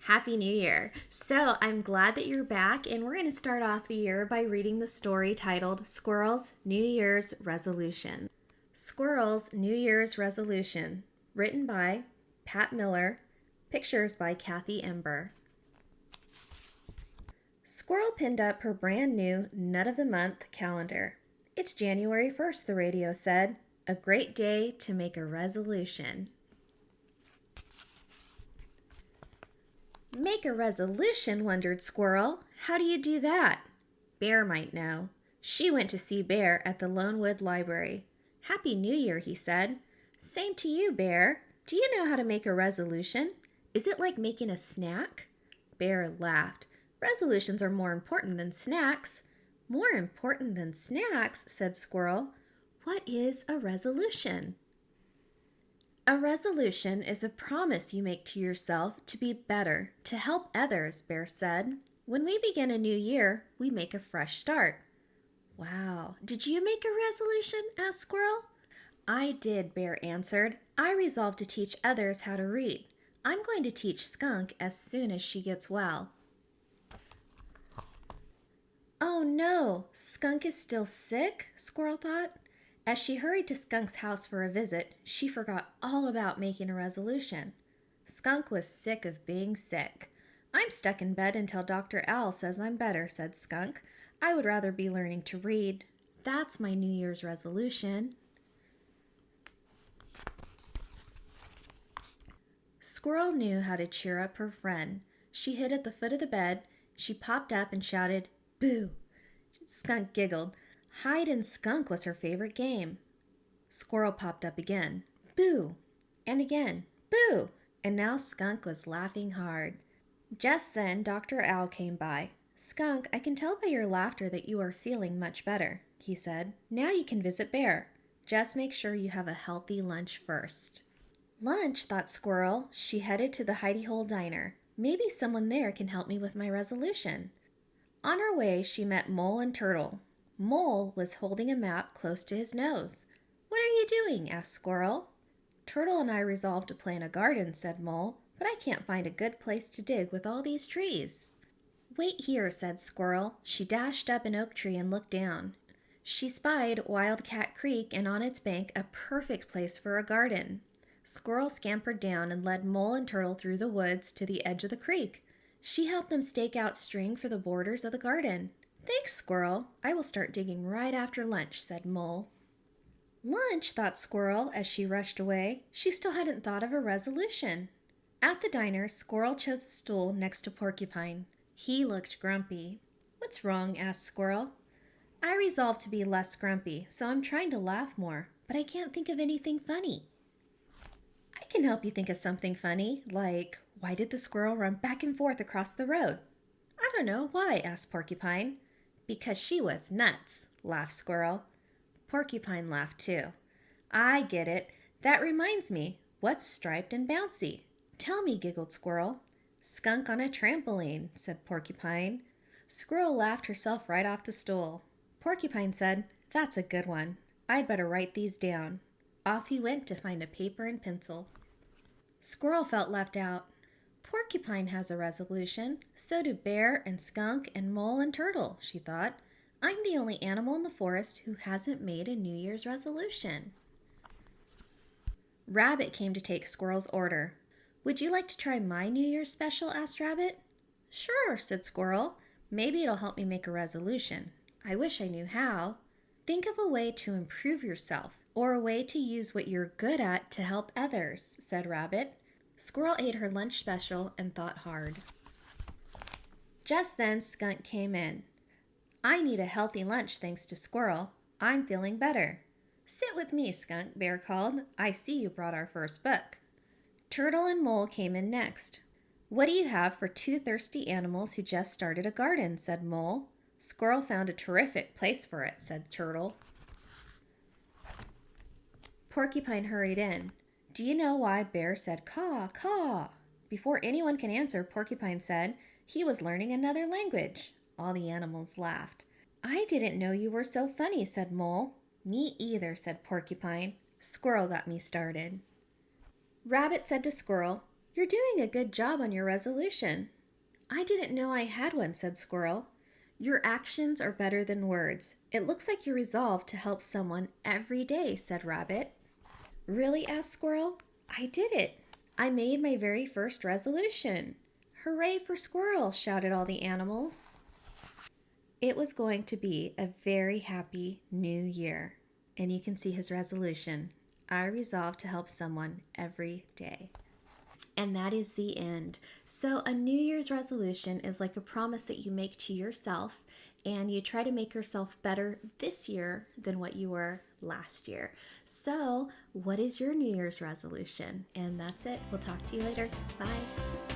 Happy New Year. So I'm glad that you're back, and we're going to start off the year by reading the story titled Squirrel's New Year's Resolution. Squirrel's New Year's Resolution, written by Pat Miller, pictures by Kathy Ember. Squirrel pinned up her brand new Nut of the Month calendar. It's January 1st, the radio said. A great day to make a resolution. Make a resolution, wondered Squirrel. How do you do that? Bear might know. She went to see Bear at the Lonewood Library. Happy New Year, he said. Same to you, Bear. Do you know how to make a resolution? Is it like making a snack? Bear laughed. Resolutions are more important than snacks. More important than snacks, said Squirrel. What is a resolution? A resolution is a promise you make to yourself to be better, to help others, Bear said. When we begin a new year, we make a fresh start. Wow, did you make a resolution? Asked Squirrel. I did, Bear answered. I resolved to teach others how to read. I'm going to teach Skunk as soon as she gets well. Oh no, Skunk is still sick? Squirrel thought. As she hurried to Skunk's house for a visit, she forgot all about making a resolution. Skunk was sick of being sick. I'm stuck in bed until Dr. Owl says I'm better, said Skunk. I would rather be learning to read. That's my New Year's resolution. Squirrel knew how to cheer up her friend. She hid at the foot of the bed. She popped up and shouted, "Boo!" Skunk giggled. Hide and skunk was her favorite game. Squirrel popped up again. Boo! And again. Boo! And now Skunk was laughing hard. Just then, Dr. Owl came by. Skunk, I can tell by your laughter that you are feeling much better, he said. Now you can visit Bear. Just make sure you have a healthy lunch first. Lunch, thought Squirrel. She headed to the Hidey Hole Diner. Maybe someone there can help me with my resolution. On her way, she met Mole and Turtle. Mole was holding a map close to his nose. What are you doing? Asked Squirrel. Turtle and I resolved to plant a garden, said Mole, but I can't find a good place to dig with all these trees. Wait here, said Squirrel. She dashed up an oak tree and looked down. She spied Wildcat Creek and on its bank a perfect place for a garden. Squirrel scampered down and led Mole and Turtle through the woods to the edge of the creek. She helped them stake out string for the borders of the garden. Thanks, Squirrel. I will start digging right after lunch, said Mole. Lunch, thought Squirrel as she rushed away. She still hadn't thought of a resolution. At the diner, Squirrel chose a stool next to Porcupine. He looked grumpy. What's wrong? Asked Squirrel. I resolved to be less grumpy, so I'm trying to laugh more, but I can't think of anything funny. I can help you think of something funny, like, why did the squirrel run back and forth across the road? I don't know. Why? Asked Porcupine. Because she was nuts, laughed Squirrel. Porcupine laughed too. I get it. That reminds me. What's striped and bouncy? Tell me, giggled Squirrel. Skunk on a trampoline, said Porcupine. Squirrel laughed herself right off the stool. Porcupine said, That's a good one. I'd better write these down. Off he went to find a paper and pencil. Squirrel felt left out. Porcupine has a resolution. So do Bear and Skunk and Mole and Turtle, she thought. I'm the only animal in the forest who hasn't made a New Year's resolution. Rabbit came to take Squirrel's order. Would you like to try my New Year's special? Asked Rabbit. Sure, said Squirrel. Maybe it'll help me make a resolution. I wish I knew how. Think of a way to improve yourself, or a way to use what you're good at to help others, said Rabbit. Squirrel ate her lunch special and thought hard. Just then, Skunk came in. I need a healthy lunch thanks to Squirrel. I'm feeling better. Sit with me, Skunk, Bear called. I see you brought our first book. Turtle and Mole came in next. What do you have for two thirsty animals who just started a garden? Said Mole. Squirrel found a terrific place for it, said Turtle. Porcupine hurried in. Do you know why Bear said caw, caw? Before anyone can answer, Porcupine said he was learning another language. All the animals laughed. I didn't know you were so funny, said Mole. Me either, said Porcupine. Squirrel got me started. Rabbit said to Squirrel, You're doing a good job on your resolution. I didn't know I had one, said Squirrel. Your actions are better than words. It looks like you're resolved to help someone every day, said Rabbit. Really? Asked Squirrel. I did it. I made my very first resolution. Hooray for Squirrel, shouted all the animals. It was going to be a very happy new year. And you can see his resolution. I resolve to help someone every day. And that is the end. So, a New Year's resolution is like a promise that you make to yourself, and you try to make yourself better this year than what you were last year. So, what is your New Year's resolution? And that's it. We'll talk to you later. Bye.